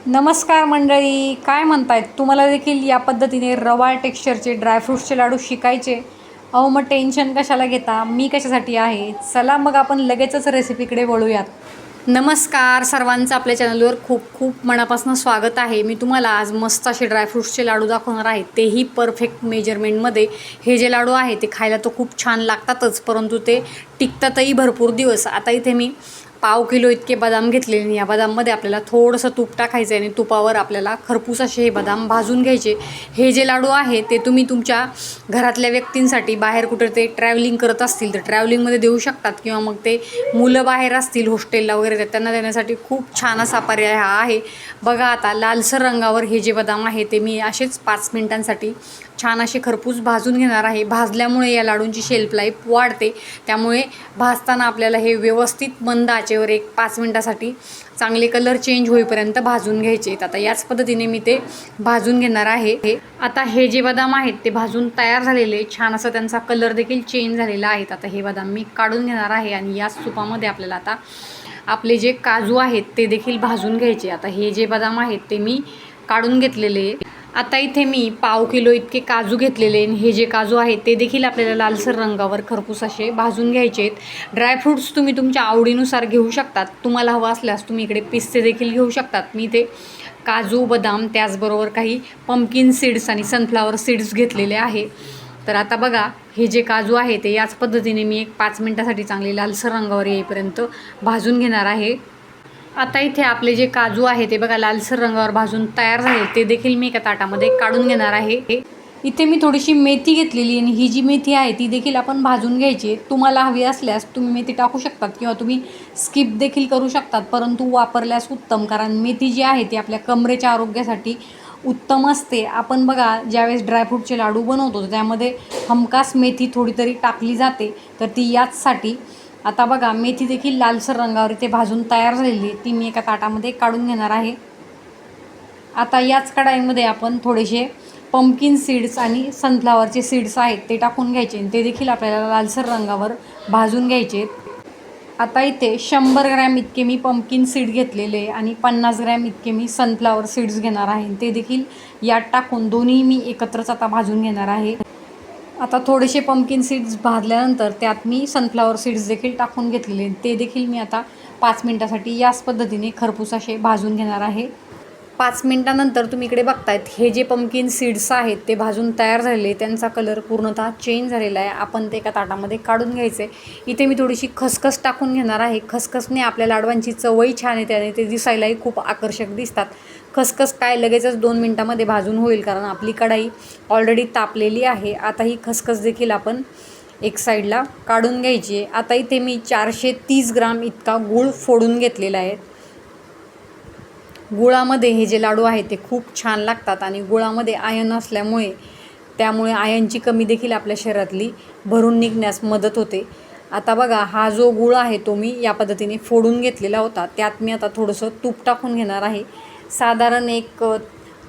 नमस्कार मंडळी, काय म्हणतायत? तुम्हाला देखील या पद्धतीने रवाळ टेक्स्चरचे ड्रायफ्रूट्सचे लाडू शिकायचे? अहो मग टेन्शन कशाला घेता, मी कशासाठी आहे. चला मग आपण लगेचच रेसिपीकडे वळूयात. नमस्कार सर्वांचं आपल्या चॅनलवर खूप खूप मनापासून स्वागत आहे. मी तुम्हाला आज मस्त असे ड्रायफ्रूट्सचे लाडू दाखवणार आहे, तेही परफेक्ट मेजरमेंटमध्ये. हे जे लाडू आहे ते खायला तर खूप छान लागतातच, परंतु ते टिकतातही भरपूर दिवस. आता इथे मी पाव किलो इतके बदाम घेतले आणि या बदाममध्ये आपल्याला थोडंसं तूप टाकायचं आहे आणि तुपावर आपल्याला खरपूस असे हे बदाम भाजून घ्यायचे. हे जे लाडू आहे ते तुम्ही तुमच्या घरातल्या व्यक्तींसाठी, बाहेर कुठे ते ट्रॅव्हलिंग करत असतील तर ट्रॅव्हलिंगमध्ये देऊ शकतात, किंवा मग ते मुलं बाहेर असतील हॉस्टेलला वगैरे तर त्यांना देण्यासाठी खूप छान असा पर्याय हा आहे. बघा आता लालसर रंगावर हे जे बदाम आहे ते मी असेच 5 मिनिटांसाठी छान असे खरपूस भाजून घेणार आहे. भाजल्यामुळे या लाडूंची शेल्फ लाईफ वाढते, त्यामुळे भाजताना आपल्याला हे व्यवस्थित मंद आचेवर एक 5 मिनिटासाठी चांगले कलर चेंज होईपर्यंत भाजून घ्यायचे आहेत. आता याच पद्धतीने मी ते भाजून घेणार आहे. आता हे जे बदाम आहेत ते भाजून तयार झालेले, छान असं त्यांचा कलर देखील चेंज झालेला आहे. आता हे बदाम मी काढून घेणार आहे आणि याच तुपामध्ये आपल्याला आता आपले जे काजू आहेत ते देखील भाजून घ्यायचे. आता हे जे बदाम आहेत ते मी काढून घेतलेले. आता इथे मी पाव किलो इतके काजू घेतलेले आणि हे जे काजू आहेत ते देखील आपल्याला लालसर रंगावर खरपूस असे भाजून घ्यायचे आहेत. ड्रायफ्रूट्स तुम्ही तुमच्या आवडीनुसार घेऊ शकतात. तुम्हाला हवं असल्यास तुम्ही इकडे पिस्ते देखील घेऊ शकतात. मी ते काजू, बदाम, त्याचबरोबर काही पंपकिन सीड्स आणि सनफ्लावर सीड्स घेतलेले आहे. तर आता बघा हे जे काजू आहे ते याच पद्धतीने मी एक 5 मिनिटासाठी चांगले लालसर रंगावर येईपर्यंत भाजून घेणार आहे. आता इथे आपले जे काजू आहे ते बघा लालसर रंगावर भाजून तयार झाले, ते देखील मी एका ताटामध्ये काढून घेणार आहे. इथे मी थोडीशी मेथी घेतलेली आणि ही जी मेथी आहे ती देखील आपण भाजून घ्यायची. तुम्हाला हवी असल्यास तुम्ही मेथी टाकू शकतात किंवा तुम्ही स्किप देखील करू शकतात, परंतु वापरल्यास उत्तम, कारण मेथी जी आहे ती आपल्या कमरेच्या आरोग्यासाठी उत्तम असते. आपण बघा ज्यावेळेस ड्रायफ्रूटचे लाडू बनवतो त्यामध्ये हमखास मेथी थोडी तरी टाकली जाते, तर ती याचसाठी. आता बघा मेथी देखील लालसर रंगावर इथे भाजून तयार झालेली, ती मी एका ताटामध्ये काढून घेणार आहे. आता याच कढाईमध्ये आपण थोडेसे पंपकिन सीड्स आणि सनफ्लावरचे सीड्स आहेत ते टाकून घ्यायचे आणि ते देखील आपल्याला लालसर रंगावर भाजून घ्यायचे. आता इथे 100 ग्रॅम इतके मी पंपकिन सीड घेतलेले आणि 50 ग्रॅम इतके मी सनफ्लावर सीड्स घेणार आहे. ते देखील यात टाकून दोन्ही मी एकत्रच आता भाजून घेणार आहे. आता थोडेसे पंपकिन सीड्स भाजल्यानंतर त्यात मी सनफ्लावर सीड्स देखील टाकून घेतलेले, ते देखील मी आता 5 मिनिटासाठी याच पद्धतीने खरपूस असे भाजून घेणार आहे. 5 मिनिटानंतर तुम्ही इकडे बघतायत हे जे पंपकिन सीड्स आहेत ते भाजून तयार झालेले, त्यांचा कलर पूर्णतः चेंज झालेला आहे. आपण ते एका ताटामध्ये काढून घ्यायचे. इथे मी थोडीशी खसखस टाकून घेणार आहे. खसखसने आपल्या लाडवांची चवही छान येते आणि ते दिसायलाही खूप आकर्षक दिसतात. खसखस काय लगेचच 2 मिनिटामध्ये भाजून होईल, कारण आपली कढाई ऑलरेडी तापलेली आहे. आता ही खसखस देखील आपण एक साईडला काढून घ्यायची आहे. आता इथे मी 430 ग्राम इतका गूळ फोडून घेतलेला आहे. गुळामध्ये हे जे लाडू आहेत ते खूप छान लागतात आणि गुळामध्ये आयर्न असल्यामुळे त्यामुळे आयर्नची कमी देखील आपल्या शरीरातली भरून निघण्यास मदत होते. आता बघा हा जो गूळ आहे तो मी या पद्धतीने फोडून घेतलेला होता. त्यात मी आता थोडंसं तूप टाकून घेणार आहे. साधारण एक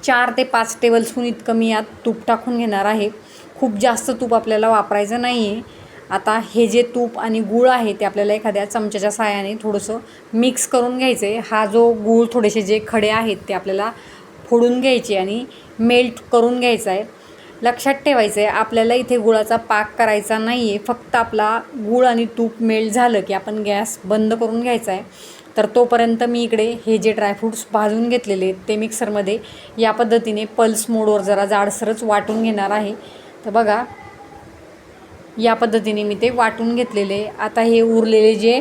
4 ते 5 टेबलस्पून इतकं मी यात तूप टाकून घेणार आहे. खूप जास्त तूप आपल्याला वापरायचं नाही आहे. आता हे जे तूप आणि गूळ आहे ते आपल्याला एखाद्या चमच्याच्या साहाय्याने थोडंसं मिक्स करून घ्यायचं आहे. हा जो गूळ थोडेसे जे खडे आहेत ते आपल्याला फोडून घ्यायचे आणि मेल्ट करून घ्यायचा आहे. लक्षात ठेवायचं आहे आपल्याला इथे गुळाचा पाक करायचा नाही आहे. फक्त आपला गूळ आणि तूप मेल्ट झालं की आपण गॅस बंद करून घ्यायचा आहे. तर तोपर्यंत मी इकडे हे जे ड्रायफ्रूट्स भाजून घेतलेले आहेत ते मिक्सरमध्ये या पद्धतीने पल्स मोडवर जरा जाडसरच वाटून घेणार आहे. तर बघा या पद्धतीने मी ते वाटून घेतलेले. आता हे उरलेले जे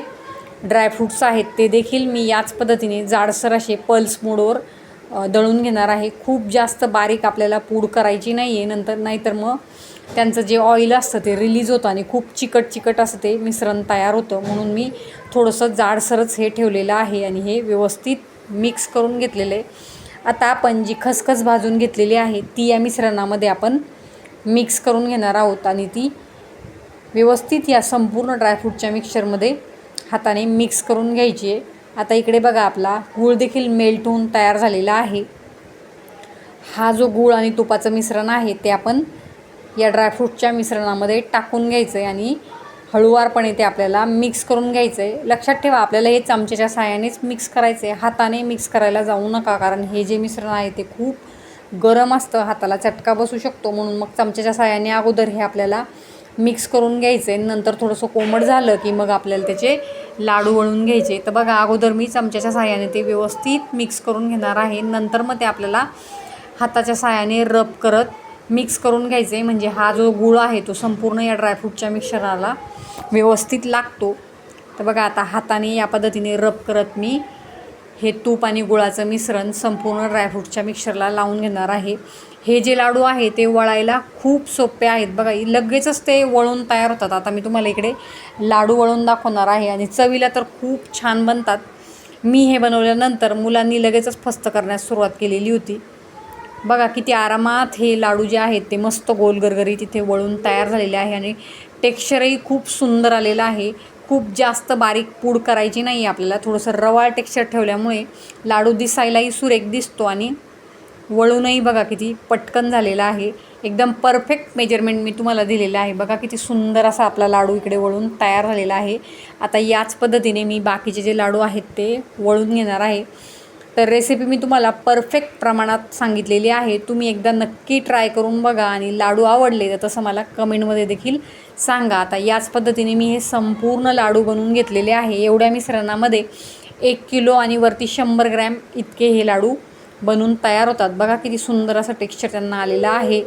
ड्रायफ्रूट्स आहेत ते देखील मी याच पद्धतीने जाडसर असे पल्स मोडवर दळून घेणार आहे. खूप जास्त बारीक आपल्याला पूड करायची नाही आहे, नाहीतर मग त्यांचं जे ऑइल असतं ते रिलीज होतं आणि खूप चिकट असं ते मिश्रण तयार होतं. म्हणून मी थोडंसं जाडसरच हे ठेवलेलं आहे आणि हे व्यवस्थित मिक्स करून घेतलेलं आहे. आता आपण जी खसखस भाजून घेतलेली आहे ती या मिश्रणामध्ये आपण मिक्स करून घेणार आहोत आणि ती व्यवस्थित या संपूर्ण ड्रायफ्रूटच्या मिक्सचरमध्ये हाताने मिक्स करून घ्यायची आहे. आता इकडे बघा आपला गूळ देखील मेल्ट होऊन तयार झालेला आहे. हा जो गूळ आणि तुपाचं मिश्रण आहे ते आपण या ड्रायफ्रूटच्या मिश्रणामध्ये टाकून घ्यायचं आहे आणि हळूवारपणे ते आपल्याला मिक्स करून घ्यायचं आहे. लक्षात ठेवा, आपल्याला हे चमच्याच्या साहाय्यानेच मिक्स करायचं आहे, हाताने मिक्स करायला जाऊ नका, कारण हे जे मिश्रण आहे ते खूप गरम असतं, हाताला चटका बसू शकतो. म्हणून मग चमच्याच्या साहाय्याने अगोदर हे आपल्याला मिक्स करून घ्यायचं आहे. नंतर थोडंसं कोमट झालं की मग आपल्याला त्याचे लाडू वळून घ्यायचे. तर बघा, अगोदर मी चमच्याच्या साहाय्याने ते व्यवस्थित मिक्स करून घेणार आहे. नंतर मग ते आपल्याला हाताच्या साहाय्याने रब करत मिक्स करून घ्यायचे, म्हणजे हा जो गूळ आहे तो संपूर्ण या ड्रायफ्रूटच्या मिक्सचराला व्यवस्थित लागतो. तर बघा, आता हाताने या पद्धतीने रब करत मी हे तूप आणि गुळाचं मिश्रण संपूर्ण ड्रायफ्रूटच्या मिक्सरला लावून घेणार आहे. हे जे लाडू आहे ते वळायला खूप सोपे आहेत. बघा, लगेचच ते वळून तयार होतात. आता मी तुम्हाला इकडे लाडू वळून दाखवणार आहे आणि चवीला तर खूप छान बनतात. मी हे बनवल्यानंतर मुलांनी लगेचच फस्त करण्यास सुरुवात केलेली होती. बघा, किती आरामात हे लाडू जे आहेत ते मस्त गोल गरगरी तिथे वळून तयार झालेले आहे आणि टेक्स्चरही खूप सुंदर आलेलं आहे. खूप जास्त बारीक पूड करायची नाही आपल्याला, थोडंसं रवाळ टेक्स्चर ठेवल्यामुळे लाडू दिसायलाही सुरेख दिसतो आणि वळूनही बघा किती पटकन झालेला आहे. एकदम परफेक्ट मेजरमेंट मी तुम्हाला दिलेलं आहे. बघा, किती सुंदर असा आपला लाडू इकडे वळून तयार झालेला आहे. आता याच पद्धतीने मी बाकीचे जे लाडू आहेत ते वळून घेणार आहे. तर रेसिपी मी तुम्हाला परफेक्ट प्रमाणात सांगितलेली आहे. तुम्ही एकदा नक्की ट्राय करून बघा आणि लाडू आवडले तर तसं मला कमेंटमध्ये देखील सांगा. आता याच पद्धतीने मी हे संपूर्ण लाडू बनवून घेतलेले आहे. एवढ्या मिश्रणामध्ये 1 किलो आणि वरती 100 ग्रॅम इतके हे लाडू बनवून तयार होतात. बघा, किती सुंदर असं टेक्स्चर त्यांना आलेलं आहे.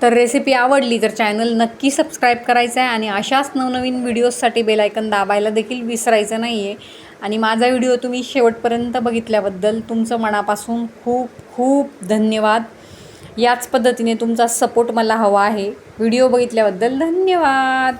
तर रेसिपी आवडली तर चॅनल नक्की सबस्क्राईब करायचं आहे आणि अशाच नवनवीन व्हिडिओजसाठी बेल आयकन दाबायला देखील विसरायचं नाही आहे. आणि माझा व्हिडिओ तुम्ही शेवटपर्यंत बघितल्याबद्दल तुमचं मनापासून खूप खूप धन्यवाद. याच पद्धतीने तुमचा सपोर्ट मला हवा आहे. व्हिडिओ बघितल्याबद्दल धन्यवाद.